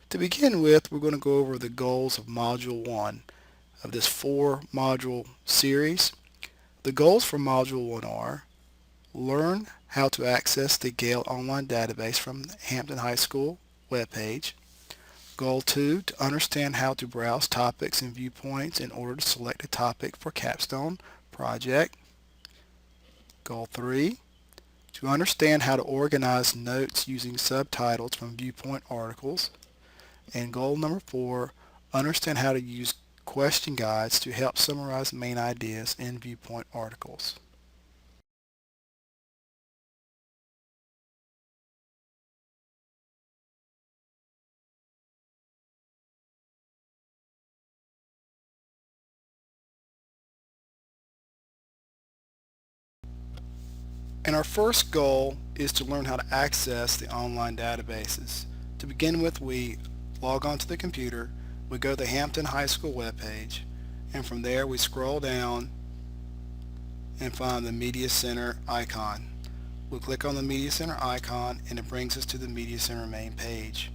To begin with, we're going to go over the goals of Module 1 of this 4-module series. The goals for Module 1 are: learn how to access the Gale Online Database from the Hampton High School webpage. Goal 2, to understand how to browse topics and viewpoints in order to select a topic for capstone project. Goal 3, to understand how to organize notes using subtitles from viewpoint articles. And goal number 4, understand how to use question guides to help summarize main ideas in viewpoint articles. And our first goal is to learn how to access the online databases. To begin with, we log onto the computer, we go to the Hampton High School webpage, and from there we scroll down and find the Media Center icon. We'll click on the Media Center icon and it brings us to the Media Center main page.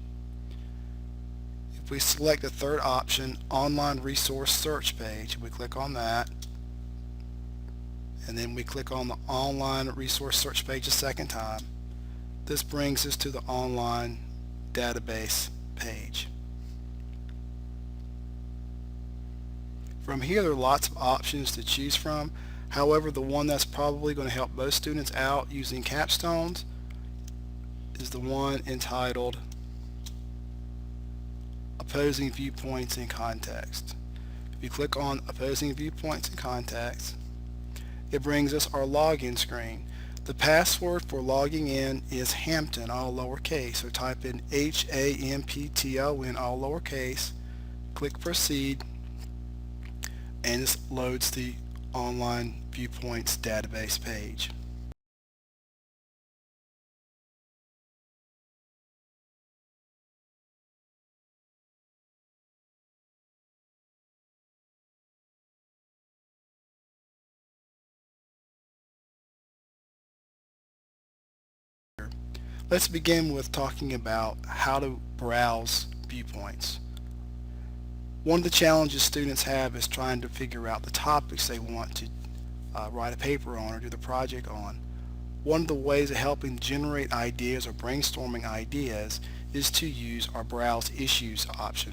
If we select the third option, Online Resource Search page, we click on that, and then we click on the Online Resource Search page a second time. This brings us to the Online Database page. From here, there are lots of options to choose from. However, the one that's probably going to help most students out using capstones is the one entitled Opposing Viewpoints in Context. If you click on Opposing Viewpoints in Context, it brings us our login screen. The password for logging in is Hampton, all lowercase. So type in HAMPTON, all lowercase, click Proceed, and this loads the Online Viewpoints database page. Let's begin with talking about how to browse viewpoints. One of the challenges students have is trying to figure out the topics they want to write a paper on or do the project on. One of the ways of helping generate ideas or brainstorming ideas is to use our Browse Issues option.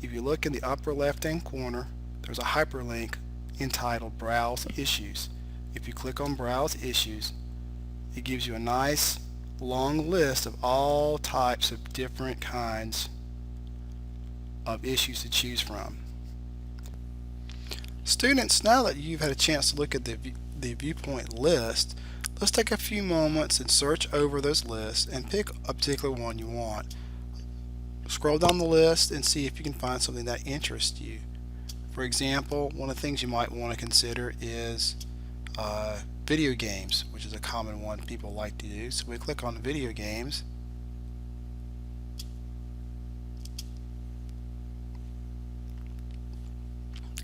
If you look in the upper left hand corner, there's a hyperlink entitled Browse Issues. If you click on Browse Issues, it gives you a nice long list of all types of different kinds of issues to choose from. Students, now that you've had a chance to look at the viewpoint list, let's take a few moments and search over those lists and pick a particular one you want. Scroll down the list and see if you can find something that interests you. For example, one of the things you might want to consider is video games, which is a common one people like to do. So we click on video games.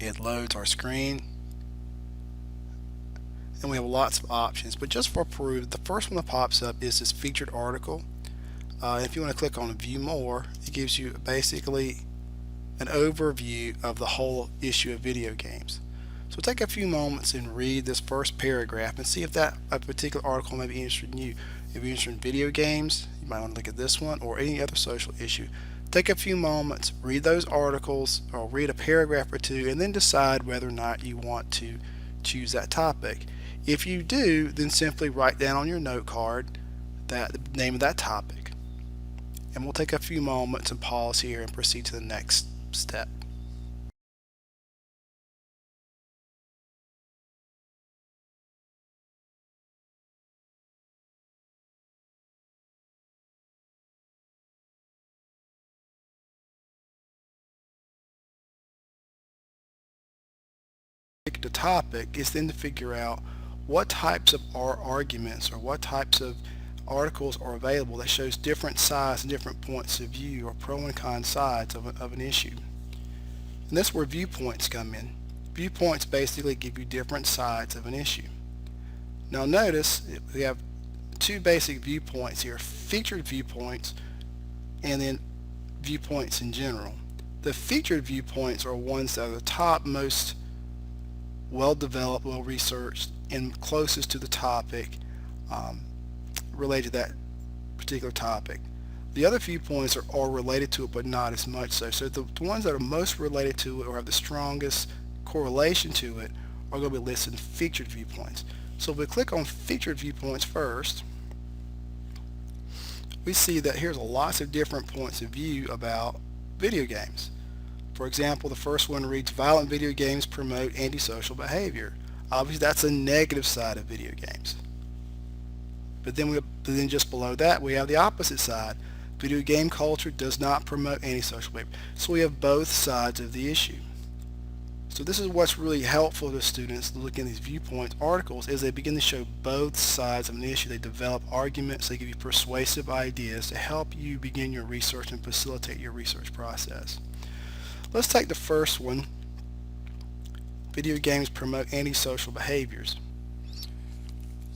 It loads our screen, and we have lots of options, but just for proof, the first one that pops up is this featured article. If you want to click on view more, it gives you basically an overview of the whole issue of video games. So take a few moments and read this first paragraph and see if that a particular article may be interested in you. If you're interested in video games, you might want to look at this one or any other social issue. Take a few moments, read those articles or read a paragraph or two, and then decide whether or not you want to choose that topic. If you do, then simply write down on your note card the name of that topic. And we'll take a few moments and pause here and proceed to the next step. The topic is then to figure out what types of arguments or what types of articles are available that shows different sides and different points of view or pro and con sides of an issue. And that's where viewpoints come in. Viewpoints basically give you different sides of an issue. Now notice we have two basic viewpoints here, featured viewpoints and then viewpoints in general. The featured viewpoints are ones that are the top, most well developed, well researched, and closest to the topic um, related to that particular topic. The other viewpoints are all related to it, but not as much so. So the ones that are most related to it or have the strongest correlation to it are going to be listed in featured viewpoints. So if we click on featured viewpoints first, we see that here's lots of different points of view about video games. For example, the first one reads, violent video games promote antisocial behavior. Obviously, that's a negative side of video games. But then just below that, we have the opposite side. Video game culture does not promote antisocial behavior. So we have both sides of the issue. So this is what's really helpful to students looking at these viewpoint articles is they begin to show both sides of an issue. They develop arguments, they give you persuasive ideas to help you begin your research and facilitate your research process. Let's take the first one. Video games promote antisocial behaviors.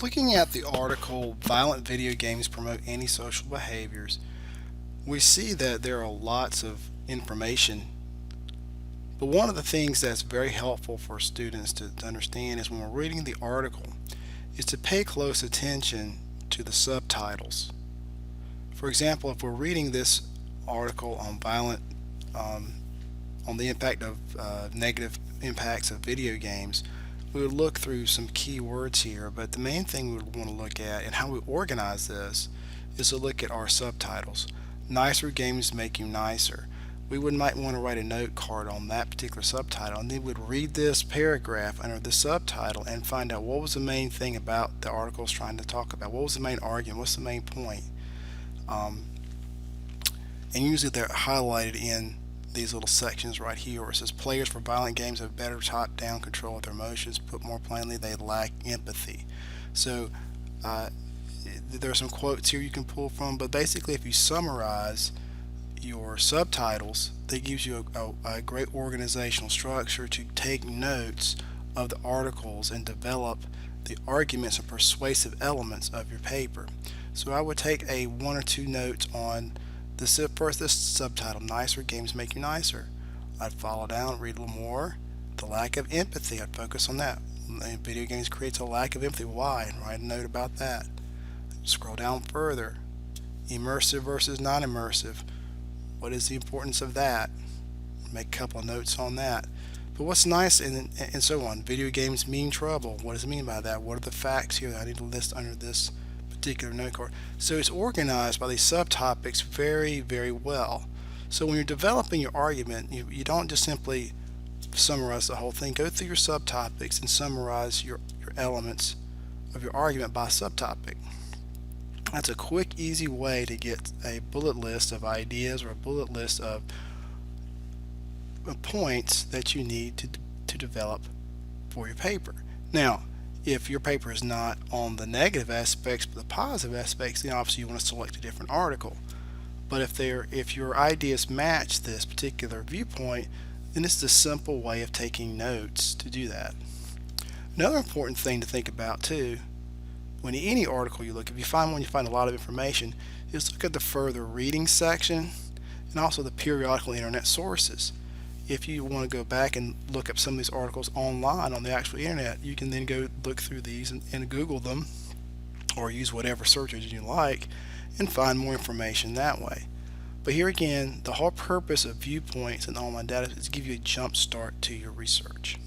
Looking at the article, violent video games promote antisocial behaviors, we see that there are lots of information. But one of the things that's very helpful for students to understand is when we're reading the article is to pay close attention to the subtitles. For example, if we're reading this article on on the impact of negative impacts of video games, we would look through some key words here, but the main thing we would want to look at and how we organize this is to look at our subtitles. Nicer games make you nicer. We might want to write a note card on that particular subtitle, and then we'd read this paragraph under the subtitle and find out what was the main thing about the article is trying to talk about. What was the main argument? What's the main point? And usually they're highlighted in these little sections right here where it says players for violent games have better top-down control of their emotions. Put more plainly, they lack empathy. So there are some quotes here you can pull from, but basically if you summarize your subtitles, that gives you a great organizational structure to take notes of the articles and develop the arguments and persuasive elements of your paper. So I would take a one or two notes on this subtitle, nicer games make you nicer. I'd follow down, read a little more. The lack of empathy, I'd focus on that. Video games creates a lack of empathy. Why? And write a note about that. Scroll down further. Immersive versus non-immersive. What is the importance of that? Make a couple of notes on that. But what's nice and so on. Video games mean trouble. What does it mean by that? What are the facts here that I need to list under this particular note card? So it's organized by these subtopics very, very well. So when you're developing your argument, you don't just simply summarize the whole thing. Go through your subtopics and summarize your elements of your argument by subtopic. That's a quick, easy way to get a bullet list of ideas or a bullet list of points that you need to develop for your paper. Now, if your paper is not on the negative aspects but the positive aspects, then obviously you want to select a different article. But if your ideas match this particular viewpoint, then it's a simple way of taking notes to do that. Another important thing to think about too, when any article you look, if you find one you find a lot of information, is look at the further reading section and also the periodical internet sources. If you want to go back and look up some of these articles online on the actual internet, you can then go look through these and Google them or use whatever search engine you like and find more information that way. But here again, the whole purpose of viewpoints and online data is to give you a jump start to your research.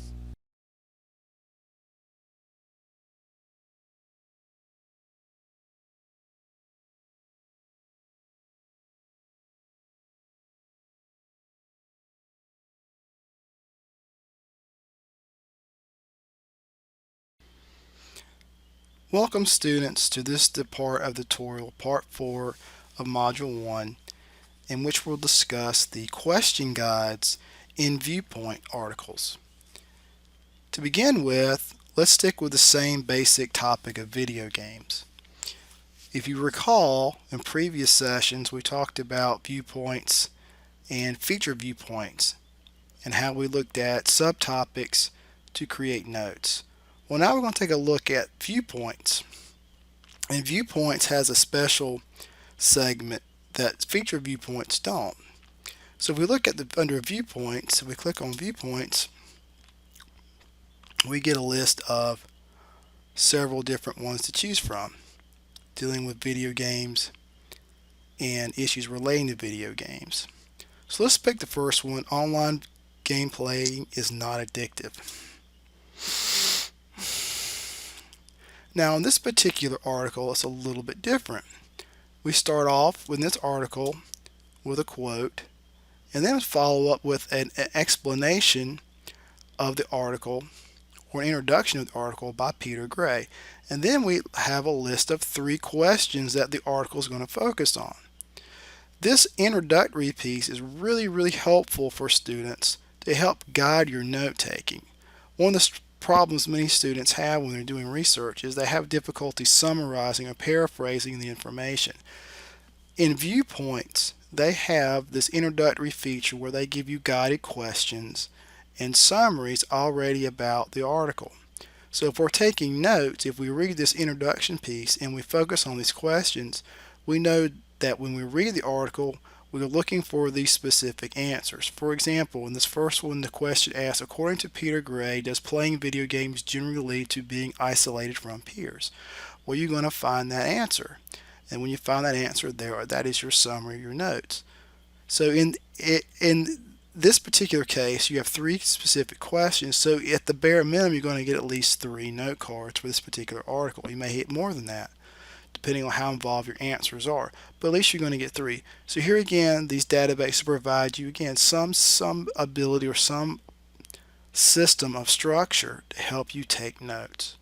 Welcome students to this part of the tutorial, part 4 of Module 1, in which we'll discuss the question guides in viewpoint articles. To begin with, let's stick with the same basic topic of video games. If you recall, in previous sessions we talked about viewpoints and feature viewpoints and how we looked at subtopics to create notes. Well, now we're going to take a look at viewpoints. And viewpoints has a special segment that feature viewpoints don't. So if we look at under viewpoints, if we click on viewpoints, we get a list of several different ones to choose from, dealing with video games and issues relating to video games. So let's pick the first one. Online gameplay is not addictive. Now in this particular article, it's a little bit different. We start off with this article with a quote and then follow up with an explanation of the article, or an introduction of the article by Peter Gray. And then we have a list of 3 questions that the article is going to focus on. This introductory piece is really helpful for students to help guide your note taking. One of the problems many students have when they're doing research is they have difficulty summarizing or paraphrasing the information. In Viewpoints, they have this introductory feature where they give you guided questions and summaries already about the article. So if we're taking notes, if we read this introduction piece and we focus on these questions, we know that when we read the article, we're looking for these specific answers. For example, in this first one, the question asks, according to Peter Gray, does playing video games generally lead to being isolated from peers? Well, you're going to find that answer. And when you find that answer there, that is your summary of your notes. So in this particular case, you have 3 specific questions. So at the bare minimum, you're going to get at least 3 note cards for this particular article. You may hit more than that, depending on how involved your answers are. But at least you're going to get 3. So here again, these databases provide you, again, some ability or some system of structure to help you take notes.